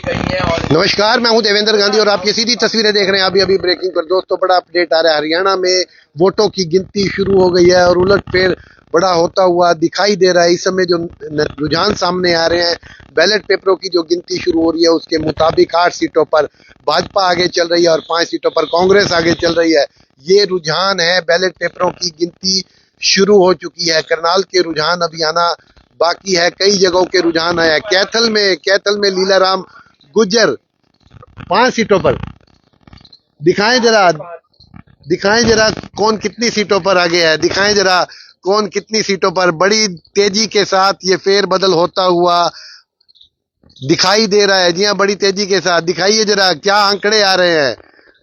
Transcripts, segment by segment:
गई हैं। और नमस्कार, मैं हूं देवेंद्र गांधी और आप ये सीधी तस्वीरें देख रहे हैं अभी ब्रेकिंग पर। दोस्तों, बड़ा अपडेट आ रहा है। हरियाणा में वोटों की गिनती शुरू हो गई है और उलटफेर बड़ा होता हुआ दिखाई दे रहा है। इस समय जो रुझान सामने आ रहे हैं, बैलेट पेपरों की जो गिनती शुरू हो रही है उसके मुताबिक 8 सीटों पर भाजपा आगे चल रही है और 5 सीटों पर कांग्रेस आगे चल रही है। ये रुझान है। बैलेट पेपरों की गिनती शुरू हो चुकी है। करनाल के रुझान अभी आना बाकी है। कई जगहों के रुझान आया। कैथल में लीलाराम गुज्जर 5 सीटों पर दिखाएं जरा कौन कितनी सीटों पर आगे है। दिखाएं जरा कौन कितनी सीटों पर। बड़ी तेजी के साथ ये फेरबदल होता हुआ दिखाई दे रहा है। जी हाँ, बड़ी तेजी के साथ दिखाइए जरा क्या आंकड़े आ रहे हैं।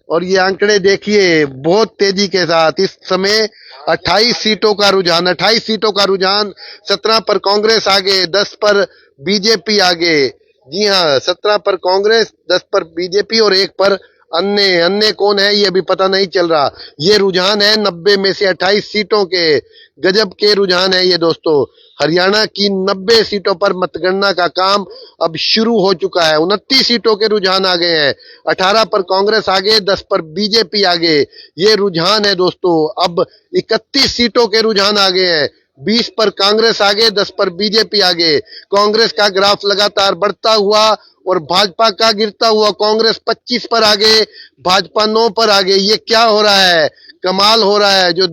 और ये आंकड़े देखिए बहुत तेजी के साथ। इस समय 28 सीटों का रुझान 17 पर कांग्रेस आगे, 10 पर बीजेपी आगे। जी हाँ, 17 पर कांग्रेस, 10 पर बीजेपी और 1 पर अन्य कौन है ये अभी पता नहीं चल रहा। ये रुझान है 90 में से 28 सीटों के। गजब के रुझान है ये दोस्तों। हरियाणा की 90 सीटों पर मतगणना का काम अब शुरू हो चुका है। 29 सीटों के रुझान आ गए हैं। 18 पर कांग्रेस आगे, 10 पर बीजेपी आगे। ये रुझान है दोस्तों। अब 31 सीटों के रुझान आ गए हैं। 20 पर कांग्रेस आगे, 10 पर बीजेपी आगे। कांग्रेस का ग्राफ लगातार बढ़ता हुआ और भाजपा का गिरता हुआ। कांग्रेस 25 पर आगे, भाजपा 9 पर आगे। ये क्या हो रहा है? कमाल हो रहा है। जो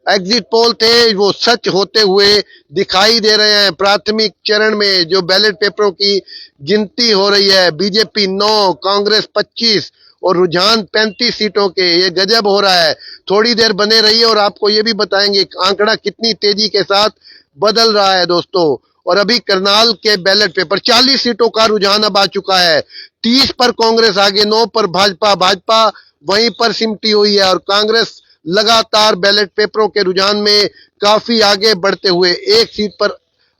एग्जिट पोल थे वो सच होते हुए दिखाई दे रहे हैं। प्राथमिक चरण में जो बैलेट पेपरों की गिनती हो रही है, बीजेपी 9, कांग्रेस 25 और रुझान 35 सीटों के। ये गजब हो रहा है। थोड़ी देर बने रहिए और आपको ये भी बताएंगे आंकड़ा कितनी तेजी के साथ बदल रहा है दोस्तों। और अभी करनाल के बैलेट पेपर 40 सीटों का रुझान अब आ चुका है। 30 पर कांग्रेस आगे, 9 पर भाजपा वहीं पर सिमटी हुई है और कांग्रेस लगातार बैलेट पेपरों के रुझान में काफी आगे बढ़ते हुए 1 सीट पर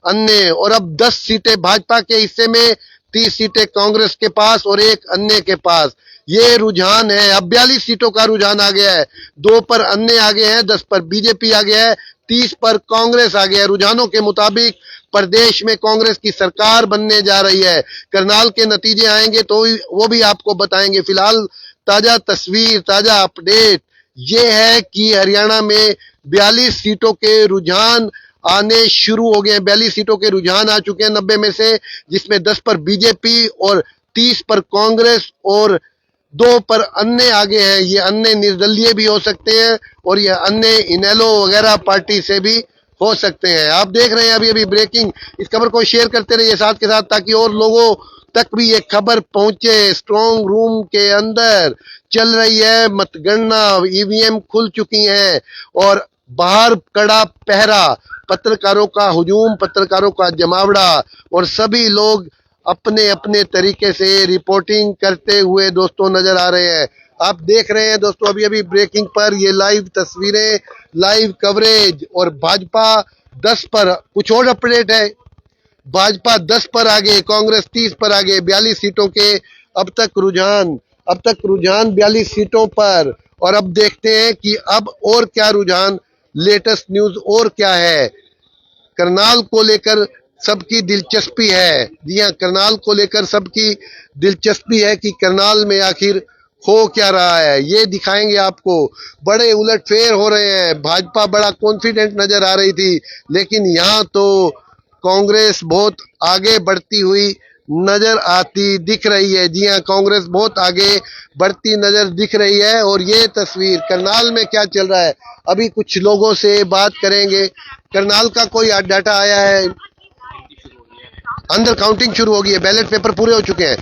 अन्य। और अब 10 सीटें भाजपा के हिस्से में, 30 सीटें कांग्रेस के पास और 1 अन्य के पास। ये रुझान है। अब 42 सीटों का रुझान आ गया है। 2 पर अन्य आगे है, 10 पर बीजेपी आगे है, 30 पर कांग्रेस आगे है। रुझानों के मुताबिक प्रदेश में कांग्रेस की सरकार बनने जा रही है। करनाल के नतीजे आएंगे तो वो भी आपको बताएंगे। फिलहाल ताजा तस्वीर, ताजा अपडेट ये है कि हरियाणा में 42 सीटों के रुझान आने शुरू हो गए हैं। 42 सीटों के रुझान आ चुके हैं 90 में से, जिसमें 10 पर बीजेपी और 30 पर कांग्रेस और 2 पर अन्य आगे हैं। ये अन्य निर्दलीय भी हो सकते हैं और ये अन्य इनेलो वगैरह पार्टी से भी हो सकते हैं। आप देख रहे हैं अभी ब्रेकिंग। इस खबर को शेयर करते रहिए साथ के साथ, ताकि और लोगों तक भी ये खबर पहुंचे। स्ट्रॉन्ग रूम के अंदर चल रही है मतगणना। ईवीएम खुल चुकी हैं और बाहर कड़ा पहरा, पत्रकारों का हुजूम, पत्रकारों का जमावड़ा और सभी लोग अपने अपने तरीके से रिपोर्टिंग करते हुए दोस्तों नजर आ रहे हैं। आप देख रहे हैं दोस्तों अभी ब्रेकिंग पर ये लाइव तस्वीरें, लाइव कवरेज। और भाजपा 10 पर, कुछ और अपडेट है। भाजपा 10 पर आगे, कांग्रेस 30 पर आगे। 42 सीटों के अब तक रुझान 42 सीटों पर। और अब देखते हैं कि अब और क्या रुझान, लेटेस्ट न्यूज और क्या है। करनाल को लेकर सबकी दिलचस्पी है। जी हाँ, करनाल को लेकर सबकी दिलचस्पी है कि करनाल में आखिर हो क्या रहा है। ये दिखाएंगे आपको। बड़े उलटफेर हो रहे हैं। भाजपा बड़ा कॉन्फिडेंट नजर आ रही थी, लेकिन यहाँ तो कांग्रेस बहुत आगे बढ़ती हुई नजर आती दिख रही है। जी हाँ, कांग्रेस बहुत आगे बढ़ती नजर दिख रही है। और ये तस्वीर करनाल में क्या चल रहा है, अभी कुछ लोगों से बात करेंगे। करनाल का कोई डाटा आया है? अंदर काउंटिंग शुरू हो गई है। बैलेट पेपर पूरे हो चुके हैं।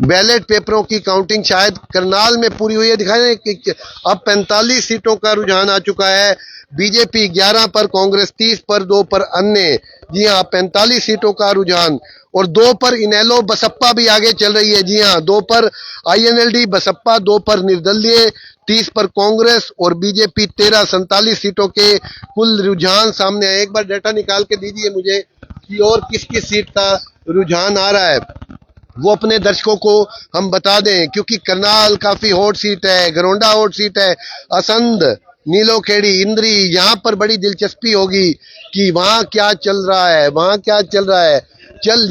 बैलेट पेपरों की काउंटिंग शायद करनाल में पूरी हुई है। दिखाएं कि अब 45 सीटों का रुझान आ चुका है। बीजेपी 11 पर, कांग्रेस 30 पर, 2 पर अन्य। जी हाँ, 45 सीटों का रुझान। और 2 पर इनेलो बसपा भी आगे चल रही है। जी हाँ, 2 पर आईएनएलडी बसपा, 2 पर निर्दलीय, 30 पर कांग्रेस और बीजेपी 13। 47 सीटों के कुल रुझान सामने आए। एक बार डाटा निकाल के दीजिए मुझे कि और किस किस सीट का रुझान आ रहा है, वो अपने दर्शकों को हम बता दें। क्योंकि करनाल काफी हॉट सीट है, गरोंडा हॉट सीट है, असंध, नीलोखेड़ी, इंद्री, यहाँ पर बड़ी दिलचस्पी होगी कि वहाँ क्या चल रहा है। चल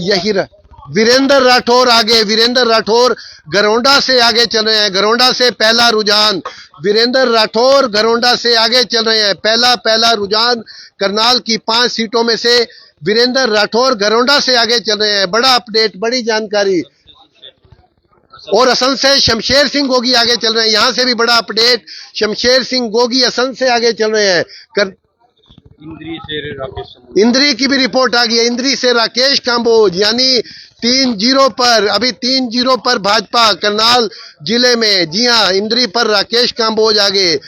वीरेंद्र राठौर आगे, वीरेंद्र राठौर गरोंडा से आगे चल रहे हैं। गरोंडा से पहला रुझान, वीरेंद्र राठौर गरोंडा से आगे चल रहे हैं। पहला रुझान करनाल की 5 सीटों में से वीरेंद्र राठौर गरोंडा से आगे चल रहे हैं। बड़ा अपडेट, बड़ी जानकारी। और असंध से शमशेर सिंह गोगी आगे चल रहे हैं। यहां से भी बड़ा अपडेट, शमशेर सिंह गोगी असंध से आगे चल रहे हैं। इंद्री की भी रिपोर्ट आ गई है। इंद्री से राकेश कांबोज, यानी 3-0 पर, अभी 3-0 पर भाजपा करनाल जिले में। जी हां, इंद्री पर राकेश कांबोज आगे।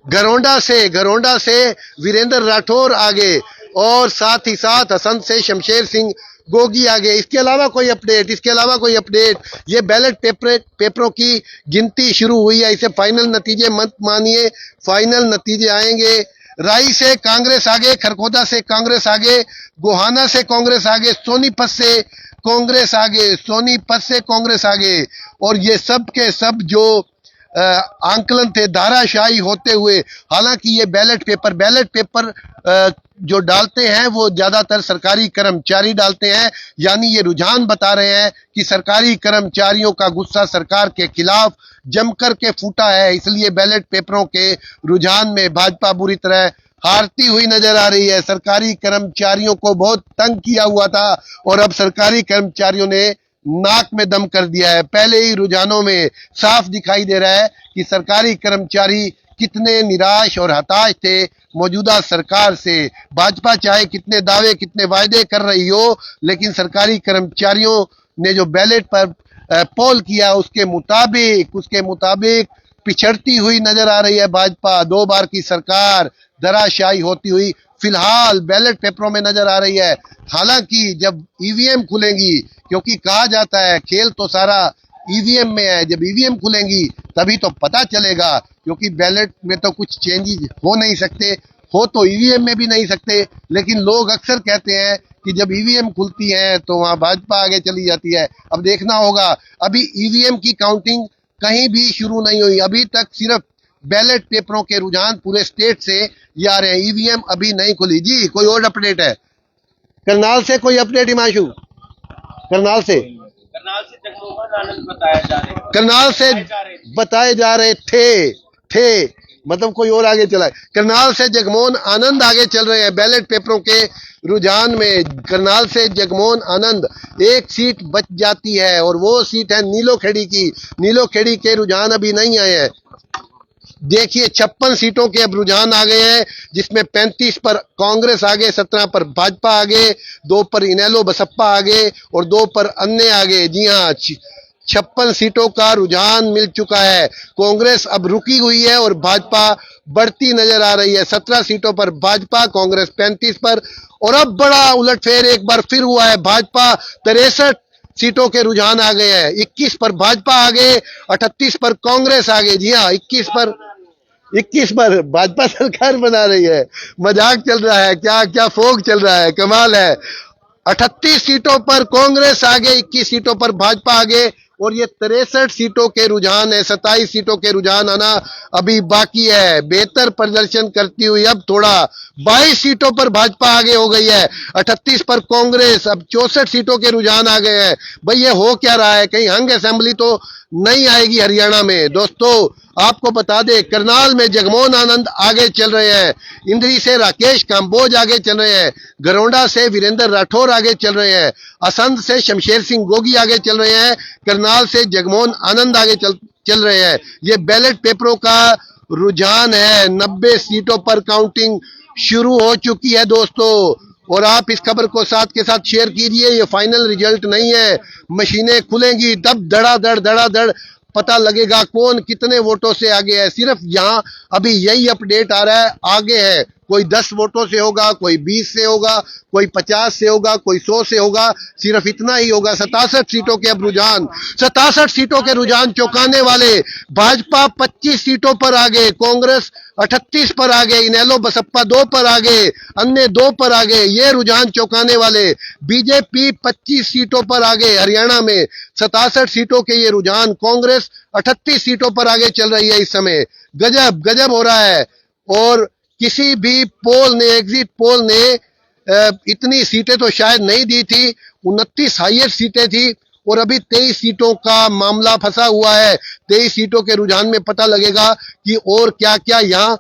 गरोंडा से वीरेंद्र राठौर आगे, और साथ ही साथ असंध से शमशेर सिंह गोगी आगे। इसके अलावा कोई अपडेट, ये बैलेट पेपरों की गिनती शुरू हुई है। इसे फाइनल नतीजे मत मानिए, फाइनल नतीजे आएंगे। राई से कांग्रेस आगे, खरखोदा से कांग्रेस आगे, गोहाना से कांग्रेस आगे, सोनीपत से कांग्रेस आगे। और ये सब के सब जो आंकलन थे धाराशाही होते हुए, हालांकि ये बैलेट पेपर जो डालते हैं वो ज्यादातर सरकारी कर्मचारी डालते हैं, यानी ये रुझान बता रहे हैं कि सरकारी कर्मचारियों का गुस्सा सरकार के खिलाफ जमकर के फूटा है। इसलिए बैलेट पेपरों के रुझान में भाजपा बुरी तरह हारती हुई नजर आ रही है। सरकारी कर्मचारियों को बहुत तंग किया हुआ था और अब सरकारी कर्मचारियों ने नाक में दम कर दिया है। पहले ही रुझानों में साफ दिखाई दे रहा है कि सरकारी कर्मचारी कितने निराश और हताश थे मौजूदा सरकार से। भाजपा चाहे कितने दावे, कितने वायदे कर रही हो, लेकिन सरकारी कर्मचारियों ने जो बैलेट पर पोल किया उसके मुताबिक पिछड़ती हुई नजर आ रही है भाजपा। 2 बार की सरकार धराशायी होती हुई फिलहाल बैलेट पेपरों में नजर आ रही है। हालांकि जब ईवीएम खुलेंगी, क्योंकि कहा जाता है खेल तो सारा ईवीएम में है, जब ईवीएम खुलेंगी तभी तो पता चलेगा, क्योंकि बैलेट में तो कुछ चेंजेस हो नहीं सकते, हो तो ईवीएम में भी नहीं सकते। लेकिन लोग अक्सर कहते हैं कि जब ईवीएम खुलती है तो वहां भाजपा आगे चली जाती है। अब देखना होगा, अभी ईवीएम की काउंटिंग कहीं भी शुरू नहीं हुई, अभी तक सिर्फ बैलेट पेपरों के रुझान पूरे स्टेट से ये आ रहे हैं, ईवीएम अभी नहीं खुली। जी कोई और अपडेट है? करनाल से कोई अपडेट हिमांशु? करनाल से जगमोहन आनंद बताए जा रहे थे, मतलब कोई और आगे चला है। करनाल से जगमोहन आनंद आगे चल रहे हैं बैलेट पेपरों के रुझान में। करनाल से जगमोहन आनंद, एक सीट बच जाती है और वो सीट है नीलोखेड़ी की। नीलोखेड़ी के रुझान अभी नहीं आए हैं। देखिए 56 सीटों के अब रुझान आ गए हैं, जिसमें 35 पर कांग्रेस आगे, 17 पर भाजपा आगे, 2 पर इनेलो बसपा आगे और 2 पर अन्य आगे। जी हाँ, 56 सीटों का रुझान मिल चुका है। कांग्रेस अब रुकी हुई है और भाजपा बढ़ती नजर आ रही है। 17 सीटों पर भाजपा, कांग्रेस 35 पर। और अब बड़ा उलटफेर एक बार फिर हुआ है। भाजपा 63 सीटों के रुझान आ गए हैं। 21 पर भाजपा आगे, 38 पर कांग्रेस आगे। जी हाँ, 21 पर भाजपा सरकार बना रही है। मजाक चल रहा है क्या? क्या फोक चल रहा है, कमाल है। 38 सीटों पर कांग्रेस आगे, 21 सीटों पर भाजपा आगे, और ये 63 सीटों के रुझान है। 27 सीटों के रुझान आना अभी बाकी है। बेहतर प्रदर्शन करती हुई अब थोड़ा 22 सीटों पर भाजपा आगे हो गई है, 38 पर कांग्रेस। अब 64 सीटों के रुझान आ गए हैं। भाई ये हो क्या रहा है? कहीं हंग असेंबली तो नहीं आएगी हरियाणा में? दोस्तों आपको बता दे, करनाल में जगमोहन आनंद आगे चल रहे हैं, इंद्री से राकेश कांबोज आगे चल रहे हैं, गरोंडा से वीरेंद्र राठौर आगे चल रहे हैं, असंध से शमशेर सिंह गोगी आगे चल रहे हैं, करनाल से जगमोहन आनंद आगे चल रहे हैं। ये बैलेट पेपरों का रुझान है। 90 सीटों पर काउंटिंग शुरू हो चुकी है दोस्तों, और आप इस खबर को साथ के साथ शेयर कीजिए। ये फाइनल रिजल्ट नहीं है, मशीनें खुलेंगी तब धड़ाधड़ पता लगेगा कौन कितने वोटों से आगे है। सिर्फ यहाँ अभी यही अपडेट आ रहा है, आगे है कोई 10 वोटों से होगा, कोई 20 से होगा, कोई 50 से होगा, कोई 100 से होगा, सिर्फ इतना ही होगा। 67 सीटों के अब रुझान, 67 सीटों के रुझान चौंकाने वाले। भाजपा 25 सीटों पर आगे, कांग्रेस 38 पर आगे, इनेलो बसपा 2 पर आगे, अन्य 2 पर आगे। ये रुझान चौंकाने वाले। बीजेपी 25 सीटों पर आगे हरियाणा में, 67 सीटों के ये रुझान। कांग्रेस 38 सीटों पर आगे चल रही है इस समय। गजब हो रहा है। और किसी भी पोल ने, एग्जिट पोल ने इतनी सीटें तो शायद नहीं दी थी, 29 हाईएस्ट सीटें थी और अभी 23 सीटों का मामला फंसा हुआ है। 23 सीटों के रुझान में पता लगेगा कि और क्या क्या यहाँ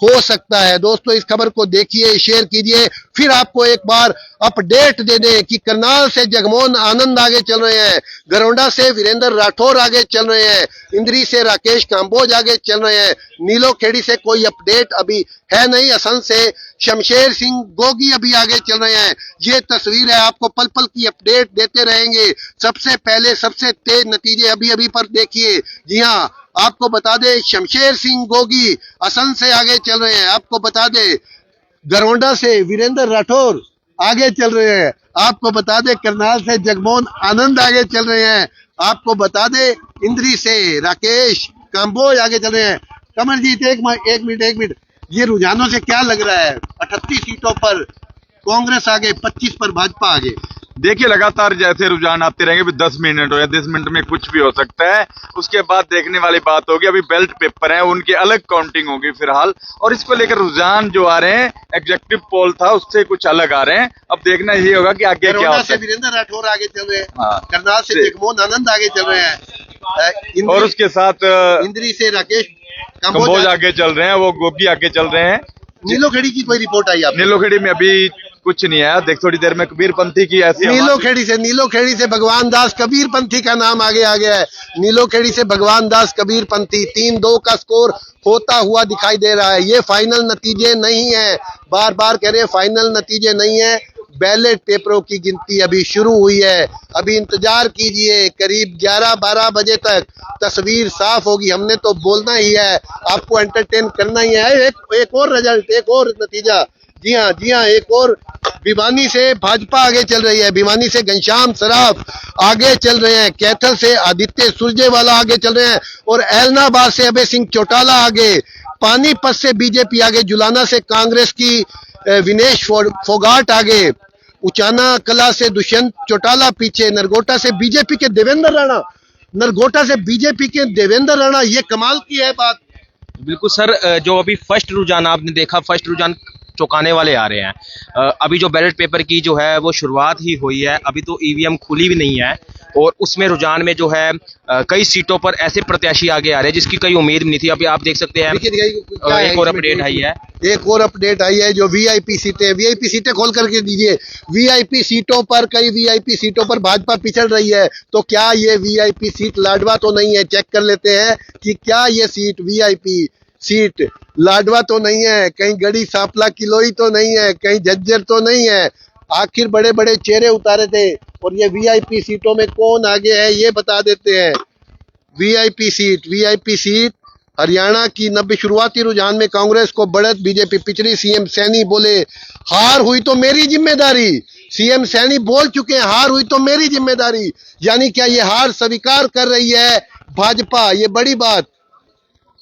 हो सकता है। दोस्तों इस खबर को देखिए, शेयर कीजिए, फिर आपको एक बार अपडेट दे दें कि करनाल से जगमोहन आनंद आगे चल रहे हैं, गरौंडा से वीरेंद्र राठौर आगे चल रहे हैं, इंद्री से राकेश काम्बोज आगे चल रहे हैं, नीलोखेड़ी से कोई अपडेट अभी है नहीं, असम से शमशेर सिंह गोगी अभी आगे चल रहे हैं। ये तस्वीर है, आपको पल पल की अपडेट देते रहेंगे। सबसे पहले सबसे तेज नतीजे अभी अभी पर देखिए। जी हाँ, आपको बता दे शमशेर सिंह गोगी असम से आगे चल रहे हैं। आपको बता दे गरौंडा से वीरेंद्र राठौर आगे चल रहे हैं। आपको बता दे करनाल से जगमोहन आनंद आगे चल रहे हैं। आपको बता दे इंद्री से राकेश काम्बोज आगे चल रहे हैं। कमरजीत एक मिनट, ये रुझानों से क्या लग रहा है? 38 सीटों पर कांग्रेस आगे, 25 पर भाजपा आगे। देखिए लगातार जैसे रुझान आते रहेंगे, अभी 10 मिनट हो या 10 मिनट में कुछ भी हो सकता है। उसके बाद देखने वाली बात होगी, अभी बैलेट पेपर है उनकी अलग काउंटिंग होगी फिलहाल, और इसको लेकर रुझान जो आ रहे हैं एग्जेक्टिव पोल था उससे कुछ अलग आ रहे हैं। अब देखना ये होगा कि आगे क्या होता है। वीरेंद्र राठौर आगे चल रहे हैं, हाँ, करनाल से जगमोहन आनंद आगे चल रहे हैं, और उसके साथ इंद्री से राकेश काम्बोज आगे चल रहे हैं, वो गोगी आगे चल रहे हैं। नीलोखेड़ी की कोई रिपोर्ट आई? नीलोखेड़ी में अभी कुछ नहीं आया, देख थोड़ी देर में कबीरपंथी की ऐसी नीलोखेड़ी से भगवान दास कबीरपंथी का नाम आगे आ गया है। नीलोखेड़ी से भगवान दास कबीरपंथी 3-2 का स्कोर होता हुआ दिखाई दे रहा है। ये फाइनल नतीजे नहीं है, बार बार कह रहे हैं फाइनल नतीजे नहीं है। बैलेट पेपरों की गिनती अभी शुरू हुई है, अभी इंतजार कीजिए, करीब 11-12 बजे तक तस्वीर साफ होगी। हमने तो बोलना ही है, आपको एंटरटेन करना ही है। एक और रिजल्ट, एक और नतीजा। जी हाँ, एक और भिवानी से भाजपा आगे चल रही है, भिवानी से घनश्याम सराफ आगे चल रहे हैं, कैथल से आदित्य सुरजेवाला आगे चल रहे हैं और एलनाबाद से अभय सिंह चौटाला आगे, पानीपत से बीजेपी आगे, जुलाना से कांग्रेस की विनेश फोगाट आगे, उचाना कला से दुष्यंत चौटाला पीछे, नरगोटा से बीजेपी के देवेंद्र राणा, ये कमाल की है बात। बिल्कुल सर, जो अभी फर्स्ट रुझान आपने देखा, फर्स्ट रुझान चौंकाने वाले आ रहे हैं। अभी जो बैलेट पेपर की जो है वो शुरुआत ही हुई है, अभी तो ईवीएम खुली भी नहीं है, और उसमें रुझान में जो है कई सीटों पर ऐसे प्रत्याशी आगे आ रहे हैं जिसकी कई उम्मीद नहीं थी। अभी आप देख सकते हैं एक और अपडेट आई है, जो वीआईपी सीटें खोल करके दीजिए। वीआईपी सीटों पर, कई वीआईपी सीटों पर भाजपा पिछड़ रही है, तो क्या ये वीआईपी सीट लाडवा तो नहीं है? चेक कर लेते हैं कि क्या ये सीट वीआईपी सीट लाडवा तो नहीं है, कहीं गढ़ी सांपला किलोई तो नहीं है, कहीं झज्जर तो नहीं है। आखिर बड़े बड़े चेहरे उतारे थे, और ये वीआईपी सीटों में कौन आगे है ये बता देते हैं। वीआईपी सीट हरियाणा की 90 शुरुआती रुझान में कांग्रेस को बढ़त, बीजेपी पिछड़ी। सीएम सैनी बोले हार हुई तो मेरी जिम्मेदारी। सीएम सैनी बोल चुके हैं हार हुई तो मेरी जिम्मेदारी, यानी क्या ये हार स्वीकार कर रही है भाजपा? ये बड़ी बात।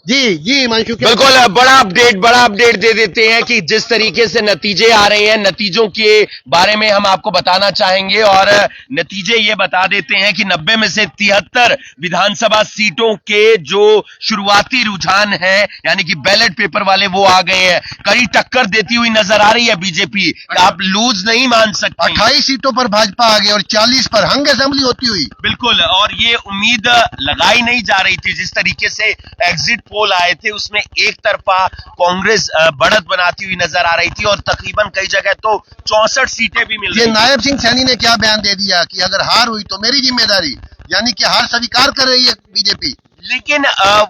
जी मानशु, बिल्कुल बड़ा अपडेट दे देते हैं कि जिस तरीके से नतीजे आ रहे हैं, नतीजों के बारे में हम आपको बताना चाहेंगे, और नतीजे ये बता देते हैं कि 90 में से 73 विधानसभा सीटों के जो शुरुआती रुझान है, यानी कि बैलेट पेपर वाले, वो आ गए हैं। कड़ी टक्कर देती हुई नजर आ रही है बीजेपी, आप लूज नहीं मान सकते। 28 सीटों पर भाजपा आ गई और 40 पर हंग असेंबली होती हुई। बिल्कुल, और ये उम्मीद लगाई नहीं जा रही थी। जिस तरीके से एग्जिट पोल आए थे उसमें एक तरफा कांग्रेस बढ़त बनाती हुई नजर आ रही थी, और तकरीबन कई जगह तो 64 सीटें भी मिल रही। ये नायब सिंह सैनी ने क्या बयान दे दिया कि अगर हार हुई तो मेरी जिम्मेदारी, यानी कि हार स्वीकार कर रही है बीजेपी। लेकिन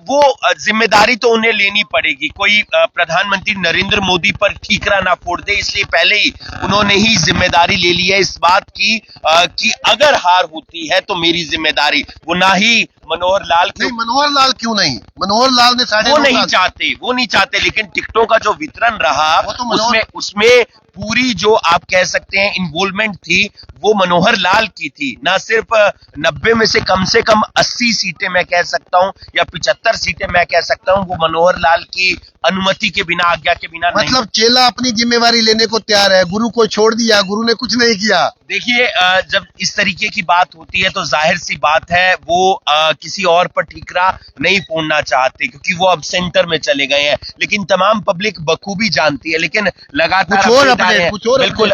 वो जिम्मेदारी तो उन्हें लेनी पड़ेगी। कोई प्रधानमंत्री नरेंद्र मोदी पर ठीकरा ना फोड़ दे, इसलिए पहले ही उन्होंने ही जिम्मेदारी ले ली है इस बात की कि अगर हार होती है तो मेरी जिम्मेदारी। वो ना ही मनोहर लाल क्यों नहीं? मनोहर लाल ने वो नहीं चाहते, लेकिन टिकटों का जो वितरण रहा उसमें पूरी जो आप कह सकते हैं इन्वॉल्वमेंट थी वो मनोहर लाल की थी। ना सिर्फ 90 में से कम 80 सीटें मैं कह सकता हूं, या 75 सीटें मैं कह सकता हूं, वो मनोहर लाल की अनुमति के बिना, आज्ञा के बिना नहीं। मतलब चेला अपनी जिम्मेवारी लेने को तैयार है, गुरु को छोड़ दिया, गुरु ने कुछ नहीं किया। देखिए, जब इस तरीके की बात होती है तो जाहिर सी बात है वो किसी और पर ठीकरा नहीं फोड़ना चाहते, क्योंकि वो अब सेंटर में चले गए हैं। लेकिन तमाम पब्लिक बखूबी जानती है। लेकिन लगातार बिल्कुल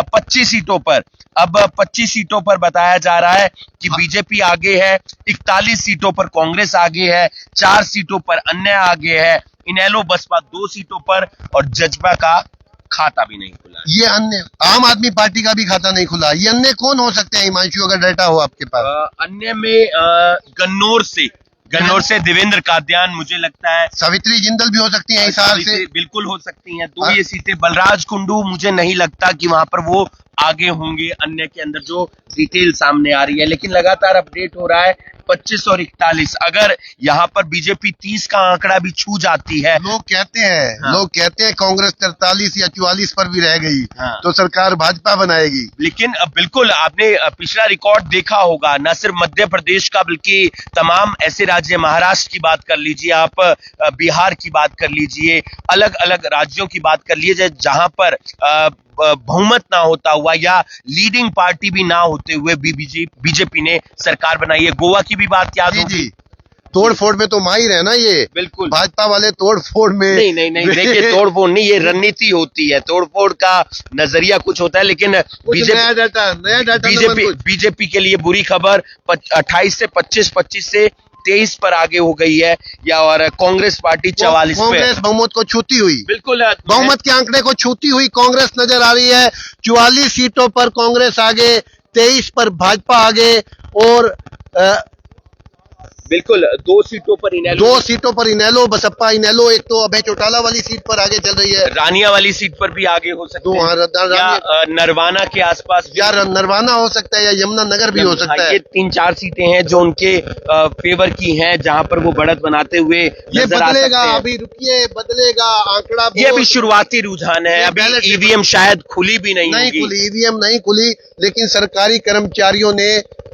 25 सीटों पर, अब 25 सीटों पर बताया जा रहा है कि बीजेपी आगे है, 41 सीटों पर कांग्रेस आगे है, 4 सीटों पर अन्य आगे है, इनेलो बसपा 2 सीटों पर, और जजपा का खाता भी नहीं खुला। ये अन्य आम आदमी पार्टी का भी खाता नहीं खुला। ये अन्य कौन हो सकते हैं हिमांशु, अगर डाटा हो आपके पास? अन्य में गन्नौर से देवेंद्र कादियान, मुझे लगता है सावित्री जिंदल भी हो सकती है, हिसाब से बिल्कुल हो सकती हैं। 2 ये सीटें। बलराज कुंडू, मुझे नहीं लगता कि वहां पर वो आगे होंगे, अन्य के अंदर जो डिटेल सामने आ रही है। लेकिन लगातार अपडेट हो रहा है 25 और 41। अगर यहाँ पर बीजेपी 30 का आंकड़ा भी छू जाती है, लोग कहते हैं कांग्रेस 43 या 44 पर भी रह गई तो सरकार भाजपा बनाएगी। लेकिन बिल्कुल आपने पिछला रिकॉर्ड देखा होगा, न सिर्फ मध्य प्रदेश का बल्कि तमाम ऐसे राज्य, महाराष्ट्र की बात कर लीजिए आप, बिहार की बात कर लीजिए, अलग अलग राज्यों की बात कर लीजिए जहां पर बहुमत ना होता हुआ या लीडिंग पार्टी भी ना होते हुए बीजेपी ने सरकार बनाई है। गोवा की भी बात याद होगी। तोड़ फोड़ में तो माहिर है ना ये, बिल्कुल भाजपा वाले तोड़ फोड़ में। नहीं देखिए, तोड़ फोड़ नहीं, ये रणनीति होती है। तोड़ फोड़ का नजरिया कुछ होता है, लेकिन बीजेपी के लिए बुरी खबर 28 से 25 से 23 पर आगे हो गई है, या और कांग्रेस पार्टी 44 पे। कांग्रेस बहुमत को छूती हुई, बिल्कुल बहुमत के आंकड़े को छूती हुई कांग्रेस नजर आ रही है। 44 सीटों पर कांग्रेस आगे, 23 पर भाजपा आगे, और बिल्कुल 2 सीटों पर इनेलो बसपा। इनेलो एक तो अभय चौटाला वाली सीट पर आगे चल रही है, रानिया वाली सीट पर भी आगे हो सकते हैं, या नरवाना के आसपास, या नरवाना हो सकता है, या यमुना नगर भी हो सकता है। ये 3-4 सीटें हैं जो उनके फेवर की हैं, जहां पर वो बढ़त बनाते हुए ये बदलेगा, अभी रुकिए, बदलेगा आंकड़ा। ये अभी शुरुआती रुझान है, अभी ईवीएम शायद खुली भी नहीं खुली, ईवीएम नहीं खुली, लेकिन सरकारी कर्मचारियों ने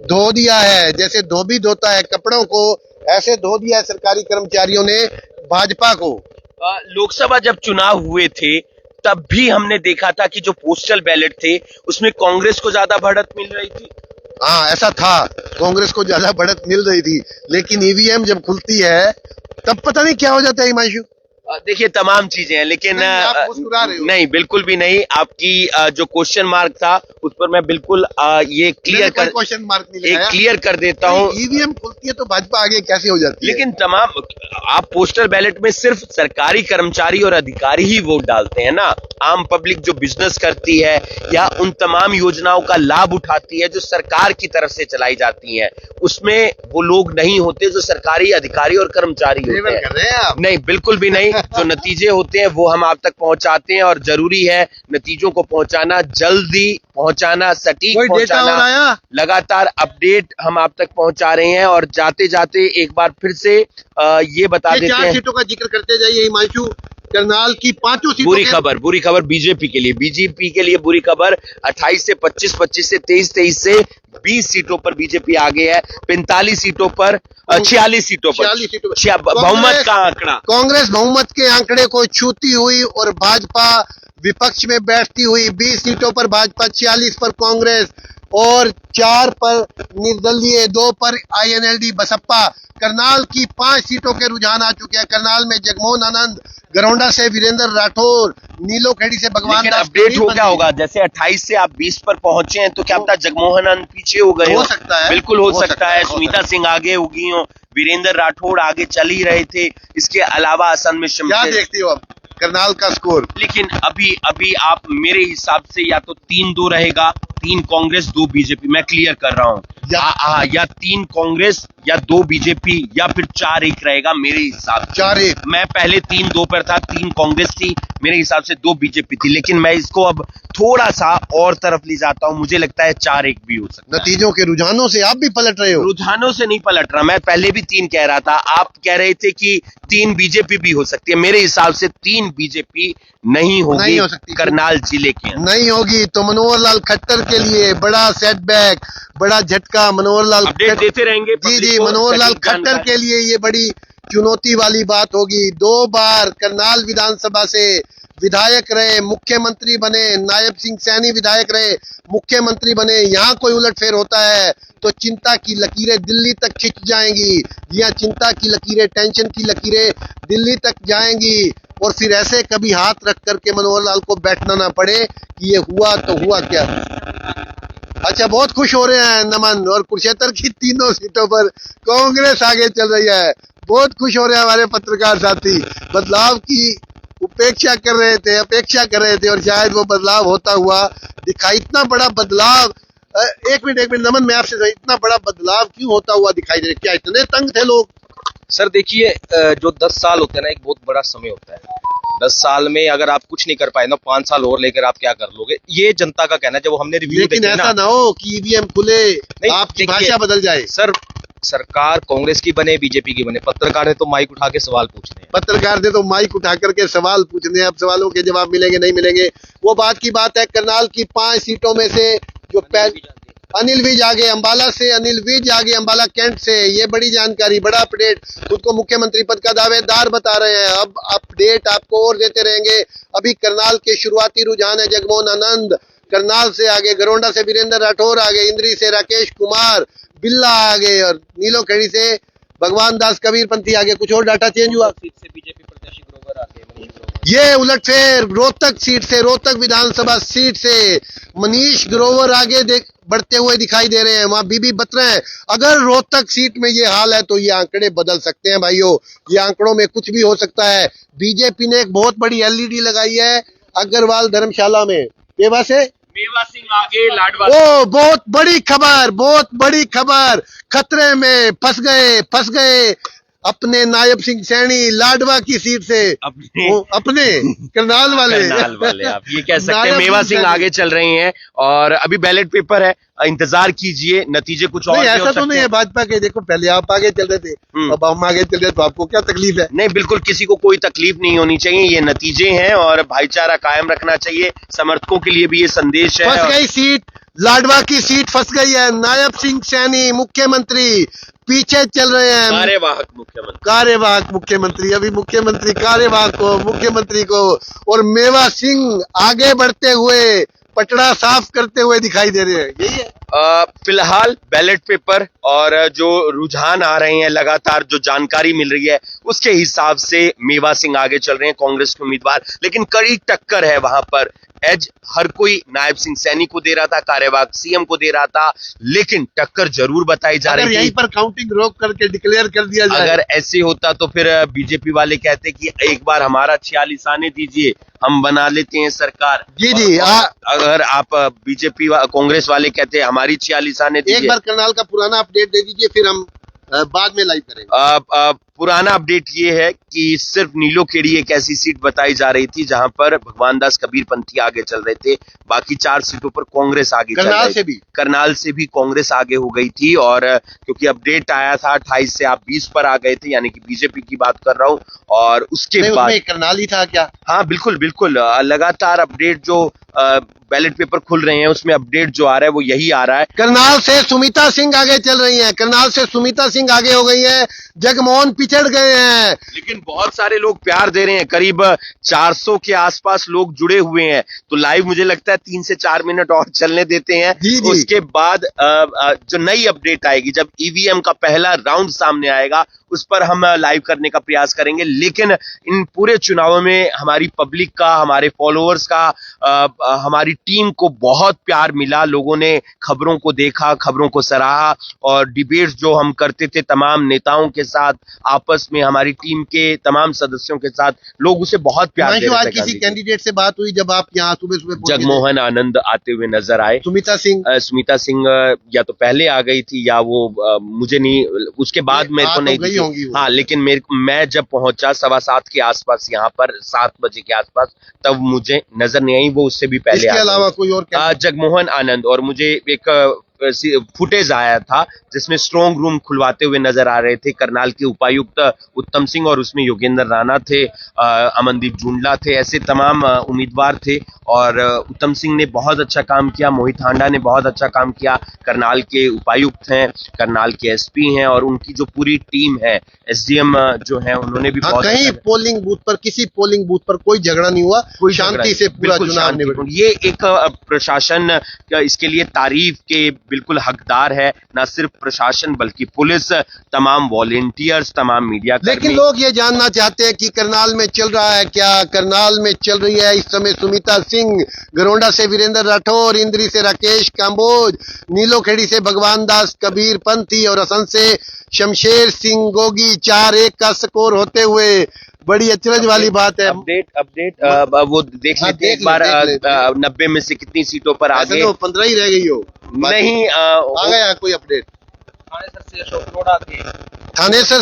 धो दिया है, जैसे धोबी धोता है कपड़ों को, ऐसे धो दिया है सरकारी कर्मचारियों ने भाजपा को। लोकसभा जब चुनाव हुए थे तब भी हमने देखा था कि जो पोस्टल बैलेट थे उसमें कांग्रेस को ज्यादा बढ़त मिल रही थी। हाँ, ऐसा था, कांग्रेस को ज्यादा बढ़त मिल रही थी, लेकिन ईवीएम जब खुलती है तब पता नहीं क्या हो जाता है हिमांशु। देखिए, तमाम चीजें हैं, लेकिन आप मुस्कुरा रहे हो। नहीं, बिल्कुल भी नहीं। आपकी जो क्वेश्चन मार्क था उस पर मैं बिल्कुल ये क्लियर कर देता हूँ। ईवीएम खुलती है तो भाजपा आगे कैसे हो जाती है? लेकिन तमाम आप पोस्टल बैलेट में सिर्फ सरकारी कर्मचारी और अधिकारी ही वोट डालते हैं ना। आम पब्लिक जो बिजनेस करती है या उन तमाम योजनाओं का लाभ उठाती है जो सरकार की तरफ से चलाई जाती है, उसमें वो लोग नहीं होते जो सरकारी अधिकारी और कर्मचारी होते हैं। कर रहे हैं आप? नहीं, बिल्कुल भी नहीं। जो नतीजे होते हैं वो हम आप तक पहुंचाते हैं, और जरूरी है नतीजों को पहुंचाना, जल्दी पहुंचाना, सटीक पहुंचाना। लगातार अपडेट हम आप तक पहुंचा रहे हैं, और जाते जाते एक बार फिर से ये बता देते हैं, 4 सीटों का जिक्र करते जाइए हिमांशु। करनाल की 5 सीटों बुरी खबर बीजेपी के लिए बुरी खबर। 28 से 25 से 23 से 20 सीटों पर बीजेपी आगे है, 45 सीटों पर 46 सीटों पर बहुमत का आंकड़ा। कांग्रेस बहुमत के आंकड़े को छूती हुई और भाजपा विपक्ष में बैठती हुई। 20 सीटों पर भाजपा, 46 पर कांग्रेस, और 4 पर निर्दलीय, 2 पर आईएनएलडी बसपा। करनाल की 5 सीटों के रुझान आ चुके हैं। करनाल में जगमोहन आनंद, गरौंडा से वीरेंद्र राठौर, नीलोखेड़ी से भगवान दास। अपडेट हो क्या होगा, जैसे 28 से आप 20 पर पहुंचे हैं तो क्या पता जगमोहन आनंद पीछे हो गए? हो सकता है, बिल्कुल हो सकता है। सुनीता सिंह आगे होगी हो, वीरेंद्र राठौड़ आगे चल ही रहे थे। इसके अलावा असम में क्या देखते हो अब करनाल का स्कोर? लेकिन अभी आप मेरे हिसाब से या तो 3-2 रहेगा, 3 कांग्रेस 2 बीजेपी, मैं क्लियर कर रहा हूँ, या 3 कांग्रेस या 2 बीजेपी, या फिर 4-1 रहेगा मेरे हिसाब से। 4-1। मैं पहले 3-2 पर था, 3 कांग्रेस थी, मेरे हिसाब से 2 बीजेपी थी, लेकिन मैं इसको अब थोड़ा सा और तरफ ले जाता हूं, मुझे लगता है 4-1 भी हो सकता है। नतीजों के रुझानों से आप भी पलट रहे हो? रुझानों से नहीं पलट रहा, मैं पहले भी 3 कह रहा था, आप कह रहे थे कि 3 बीजेपी भी हो सकती है। मेरे हिसाब से 3 बीजेपी नहीं होगी, नहीं हो सकती करनाल जिले के नहीं होगी, तो मनोहर लाल खट्टर के लिए बड़ा सेटबैक, बड़ा झटका। मनोहर लाल अपडेट देते रहेंगे जी, मनोहर लाल खट्टर के लिए ये बड़ी चुनौती वाली बात होगी। 2 बार करनाल विधानसभा से विधायक रहे, मुख्यमंत्री बने, नायब सिंह सैनी विधायक रहे, मुख्यमंत्री बने। यहाँ कोई उलटफेर होता है तो चिंता की लकीरें दिल्ली तक खिंच जाएंगी। यहाँ चिंता की लकीरें, टेंशन की लकीरें दिल्ली तक जाएंगी और फिर ऐसे कभी हाथ रख करके मनोहर लाल को बैठना ना पड़े कि ये हुआ तो हुआ क्या। अच्छा, बहुत खुश हो रहे हैं नमन, और कुरुक्षेत्र की तीनों सीटों पर कांग्रेस आगे चल रही है। बहुत खुश हो रहे हैं हमारे पत्रकार साथी, बदलाव की अपेक्षा कर रहे थे और शायद वो बदलाव होता हुआ दिखाई। इतना बड़ा बदलाव, एक मिनट नमन, मैं आपसे, इतना बड़ा बदलाव क्यों होता हुआ दिखाई दे रहा है? क्या इतने तंग थे लोग? सर देखिए, जो 10 साल होते हैं ना, एक बहुत बड़ा समय होता है। 10 साल में अगर आप कुछ नहीं कर पाए ना, 5 साल और लेकर आप क्या कर लोगे, ये जनता का कहना है। जब हमने रिव्यू, लेकिन ऐसा ना हो कि ईवीएम खुले, आपकी भाषा बदल जाए। सर, सरकार कांग्रेस की बने, बीजेपी की बने, पत्रकार है तो माइक उठा के सवाल पूछते हैं। पत्रकार थे तो माइक उठा करके सवाल पूछने, अब सवालों के जवाब मिलेंगे नहीं मिलेंगे वो बात की बात है। करनाल की 5 सीटों में से जो अनिल विज आगे, अंबाला से अनिल विज आगे, अंबाला कैंट से। ये बड़ी जानकारी, बड़ा अपडेट, खुद को मुख्यमंत्री पद का दावेदार बता रहे हैं। अब अपडेट आपको और देते रहेंगे। अभी करनाल के शुरुआती रुझान है। जगमोहन आनंद करनाल से आगे, गरोंडा से वीरेंद्र राठौर आगे, इंद्री से राकेश कुमार बिल्ला आगे और नीलो खेड़ी से भगवान दास कबीरपंथी आगे। कुछ और डाटा चेंज हुआ? सीट से बीजेपी प्रत्याशी ग्रोवर आगे, ये उलटफेर रोहतक सीट से, रोहतक विधानसभा सीट से मनीष ग्रोवर आगे बढ़ते हुए दिखाई दे रहे हैं। वहां बीबी बत्रा है। अगर रोहतक सीट में ये हाल है तो ये आंकड़े बदल सकते हैं भाइयों, ये आंकड़ों में कुछ भी हो सकता है। बीजेपी ने एक बहुत बड़ी एलईडी लगाई है अग्रवाल धर्मशाला में। मेवा से मेवा सिंह आगे, लाडवा। ओ, बहुत बड़ी खबर, बहुत बड़ी खबर। खतरे में फंस गए अपने नायब सिंह सैनी लाडवा की सीट से, अपने करनाल वाले आप ये कह सकते हैं। मेवा सिंह आगे चल रहे हैं और अभी बैलेट पेपर है, इंतजार कीजिए, नतीजे कुछ और ऐसा तो नहीं है भाजपा के। देखो, पहले आप आगे चल रहे थे, अब हम आगे चल रहे, तो आपको क्या तकलीफ है? नहीं, बिल्कुल किसी को कोई तकलीफ नहीं होनी चाहिए। ये नतीजे हैं और भाईचारा कायम रखना चाहिए। समर्थकों के लिए भी ये संदेश है। फंस गई सीट, लाडवा की सीट फंस गई है। नायब सिंह सैनी मुख्यमंत्री पीछे चल रहे हैं। कार्यवाहक मुख्यमंत्री, अभी मुख्यमंत्री कार्यवाहक मुख्यमंत्री को, और मेवा सिंह आगे बढ़ते हुए, पटड़ा साफ करते हुए दिखाई दे रहे हैं। यही है फिलहाल बैलेट पेपर और जो रुझान आ रहे हैं, लगातार जो जानकारी मिल रही है उसके हिसाब से मेवा सिंह आगे चल रहे हैं, कांग्रेस के उम्मीदवार। लेकिन कड़ी टक्कर है वहां पर। एज हर कोई नायब सिंह सैनी को दे रहा था, कार्यवाहक सीएम को दे रहा था, लेकिन टक्कर जरूर बताई जा रही थी। यहीं पर काउंटिंग रोक करके डिक्लेयर कर दिया जाए। अगर ऐसे होता तो फिर बीजेपी वाले कहते कि एक बार हमारा 46 आने दीजिए, हम बना लेते हैं सरकार। जी अगर आप बीजेपी कांग्रेस वाले कहते हैं हमारी 46 आने दीजिए। एक बार करनाल का पुराना अपडेट दे दीजिए, फिर हम बाद में लाइव करेंगे। पुराना अपडेट ये है कि सिर्फ नीलो खेड़ी एक ऐसी सीट बताई जा रही थी जहां पर भगवान दास कबीरपंथी आगे चल रहे थे। बाकी 4 सीटों पर कांग्रेस आगे चल रही थी। करनाल से भी कांग्रेस आगे हो गई थी। और क्योंकि अपडेट आया था 28 से आप 20 पर आ गए थे, यानी कि बीजेपी की बात कर रहा हूं। और उसके बाद करनाल ही था क्या? हाँ, बिल्कुल बिल्कुल। लगातार अपडेट जो बैलेट पेपर खुल रहे हैं उसमें अपडेट जो आ रहा है वो यही आ रहा है। करनाल से सुमिता सिंह आगे चल रही हैं, करनाल से सुमिता सिंह आगे हो गई है। जगमोहन पिछड़ गए हैं, लेकिन बहुत सारे लोग प्यार दे रहे हैं। करीब 400 के आसपास लोग जुड़े हुए हैं। तो लाइव मुझे लगता है 3 से 4 मिनट और चलने देते हैं। उसके बाद जो नई अपडेट आएगी, जब ईवीएम का पहला राउंड सामने आएगा, उस पर हम लाइव करने का प्रयास करेंगे। लेकिन इन पूरे चुनावों में हमारी पब्लिक का, हमारे फॉलोअर्स का, हमारी टीम को बहुत प्यार मिला। लोगों ने खबरों को देखा, खबरों को सराहा, और डिबेट्स जो हम करते थे तमाम नेताओं के साथ, आपस में हमारी टीम के तमाम सदस्यों के साथ, लोग उसे बहुत प्यार दे रहे थे। किसी कैंडिडेट से बात हुई जब आप यहाँ सुबह? जगमोहन आनंद आते हुए नजर आए। सुमिता सिंह या तो पहले आ गई थी या वो मुझे नहीं, उसके बाद मेरे को नहीं होंगी। हाँ, लेकिन मैं जब पहुंचा 7:15 के आसपास यहाँ पर, 7 बजे के आसपास, तब मुझे नजर नहीं आई। वो उससे भी पहले। इसके अलावा कोई और जगमोहन आनंद। और मुझे एक फुटेज आया था जिसमें स्ट्रॉन्ग रूम खुलवाते हुए नजर आ रहे थे करनाल के उपायुक्त उत्तम सिंह, और उसमें योगेंद्र राणा थे, अमनदीप जुंडला थे, ऐसे तमाम उम्मीदवार थे। और उत्तम सिंह ने बहुत अच्छा काम किया, मोहित हांडा ने बहुत अच्छा काम किया, करनाल के उपायुक्त हैं, करनाल के एसपी हैं, और उनकी जो पूरी टीम है, एसडीएम जो है, उन्होंने भी बहुत कहीं पोलिंग बूथ पर, किसी पोलिंग बूथ पर कोई झगड़ा नहीं हुआ, कोई शांति से पूरा चुनाव निबटा। ये एक प्रशासन इसके लिए तारीफ के बिल्कुल हकदार है, ना सिर्फ प्रशासन बल्कि पुलिस, तमाम वॉलेंटियर्स, तमाम मीडिया। लेकिन लोग ये जानना चाहते हैं कि करनाल में चल रहा है क्या? करनाल में चल रही है इस समय सुमिता सिंह, गरोंडा से वीरेंद्र राठौर, इंद्री से राकेश काम्बोज, नीलोखेड़ी से भगवान दास कबीर पंथी और असम से शमशेर सिंह गोगी 4-1 का स्कोर होते हुए। बड़ी अचरज वाली बात है। अपडेट वो देख लेते हैं एक बार, 90 में से कितनी सीटों पर आगे? तो 15 ही रह गई हो। नहीं आ गया कोई अपडेट? थानेसर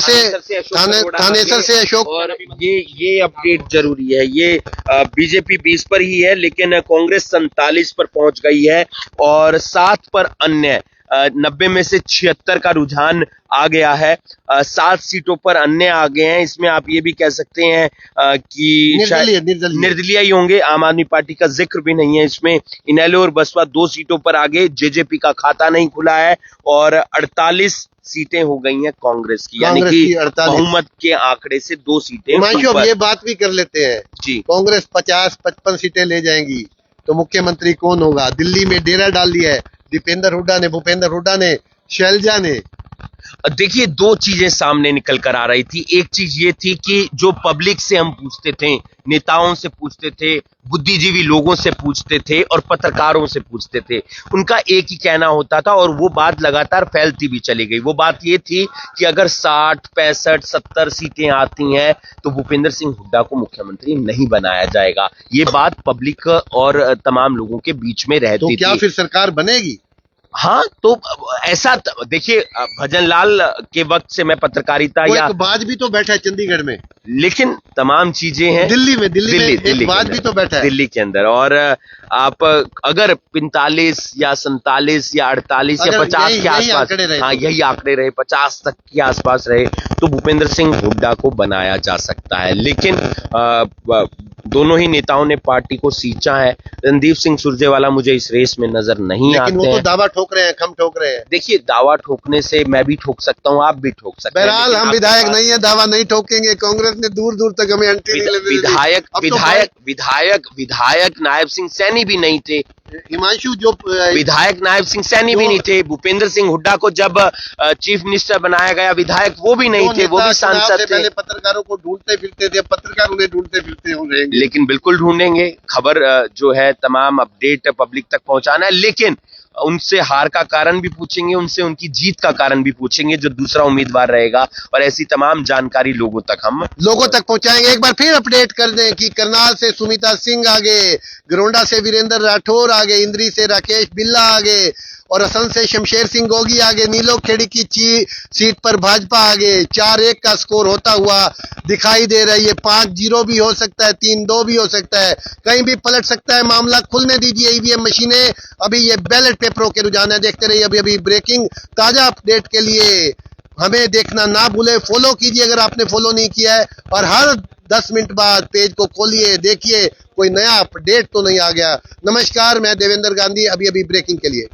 से अशोक। और ये अपडेट जरूरी है, ये बीजेपी 20 पर ही है, लेकिन कांग्रेस 47 पर पहुंच गई है, और 7 पर अन्य 90 में से 76 का रुझान आ गया है। 7 सीटों पर अन्य आ गए हैं। इसमें आप ये भी कह सकते हैं कि निर्दलीय ही होंगे, आम आदमी पार्टी का जिक्र भी नहीं है इसमें। इनेलो और बसपा 2 सीटों पर आगे, जेजेपी का खाता नहीं खुला है, और 48 सीटें हो गई हैं कांग्रेस की, यानी कि बहुमत के आंकड़े से 2 सीटें। अब ये बात भी कर लेते हैं जी, कांग्रेस 50-55 सीटें ले जाएंगी तो मुख्यमंत्री कौन होगा? दिल्ली में डेरा डाल दिया है दीपेंद्र हुड्डा ने, भूपेंद्र हुड्डा ने, शैलजा ने। देखिए, 2 चीजें सामने निकल कर आ रही थी। एक चीज ये थी कि जो पब्लिक से हम पूछते थे, नेताओं से पूछते थे, बुद्धिजीवी लोगों से पूछते थे, और पत्रकारों से पूछते थे, उनका एक ही कहना होता था, और वो बात लगातार फैलती भी चली गई। वो बात ये थी कि अगर 60, 65, 70 सीटें आती हैं तो भूपेंद्र सिंह हुड्डा को मुख्यमंत्री नहीं बनाया जाएगा। ये बात पब्लिक और तमाम लोगों के बीच में रहती थी। तो क्या फिर सरकार बनेगी? हाँ, तो ऐसा देखिए, भजनलाल के वक्त से मैं पत्रकारिता या बाज भी तो बैठा है चंडीगढ़ में, लेकिन तमाम चीजें हैं दिल्ली में एक बाज भी तो बैठा है दिल्ली के अंदर। और आप अगर 45 या 47 या 48 या 50 के आसपास, हाँ यही आंकड़े रहे, 50 तक के आसपास रहे, तो भूपेंद्र सिंह हुड्डा को बनाया जा सकता है। लेकिन दोनों ही नेताओं ने पार्टी को सींचा है। रणदीप सिंह सुरजेवाला मुझे इस रेस में नजर नहीं आते हैं। वो तो दावा ठोक रहे हैं, खम ठोक रहे हैं। देखिए, दावा ठोकने से मैं भी ठोक सकता हूँ, आप भी ठोक सकते हैं। बहरहाल हम विधायक नहीं है, दावा नहीं ठोकेंगे। कांग्रेस ने दूर दूर तक हमें एंट्री नहीं लेने दी। विधायक नायब सिंह सैनी भी नहीं थे, हिमांशु जो विधायक नायब सिंह सैनी भी नहीं थे। भूपेंद्र सिंह हुड्डा को जब चीफ मिनिस्टर बनाया गया, विधायक वो भी नहीं थे, वो भी सांसद थे। पहले पत्रकारों को ढूंढते फिरते थे, पत्रकार उन्हें ढूंढते फिरते होंगे। लेकिन बिल्कुल ढूंढेंगे, खबर जो है तमाम अपडेट पब्लिक तक पहुंचाना है। लेकिन उनसे हार का कारण भी पूछेंगे, उनसे उनकी जीत का कारण भी पूछेंगे जो दूसरा उम्मीदवार रहेगा, और ऐसी तमाम जानकारी लोगों तक पहुंचाएंगे। एक बार फिर अपडेट कर दें कि करनाल से सुमिता सिंह आगे, गरोंडा से वीरेंद्र राठौर आगे, इंद्री से राकेश बिल्ला आगे, और असम से शमशेर सिंह गोगी आगे। नीलोखेड़ी की सीट पर भाजपा आगे। 4-1 का स्कोर होता हुआ दिखाई दे रही है। 5-0 भी हो सकता है, 3-2 भी हो सकता है, कहीं भी पलट सकता है मामला। खुलने दीजिए ईवीएम मशीनें। अभी ये बैलेट पेपरों के रुझान है, देखते रहिए अभी ब्रेकिंग ताजा अपडेट के लिए हमें देखना ना भूले। फॉलो कीजिए अगर आपने फॉलो नहीं किया है, और हर 10 मिनट बाद पेज को खोलिए, देखिए कोई नया अपडेट तो नहीं आ गया। नमस्कार, मैं देवेंद्र गांधी, अभी ब्रेकिंग के लिए।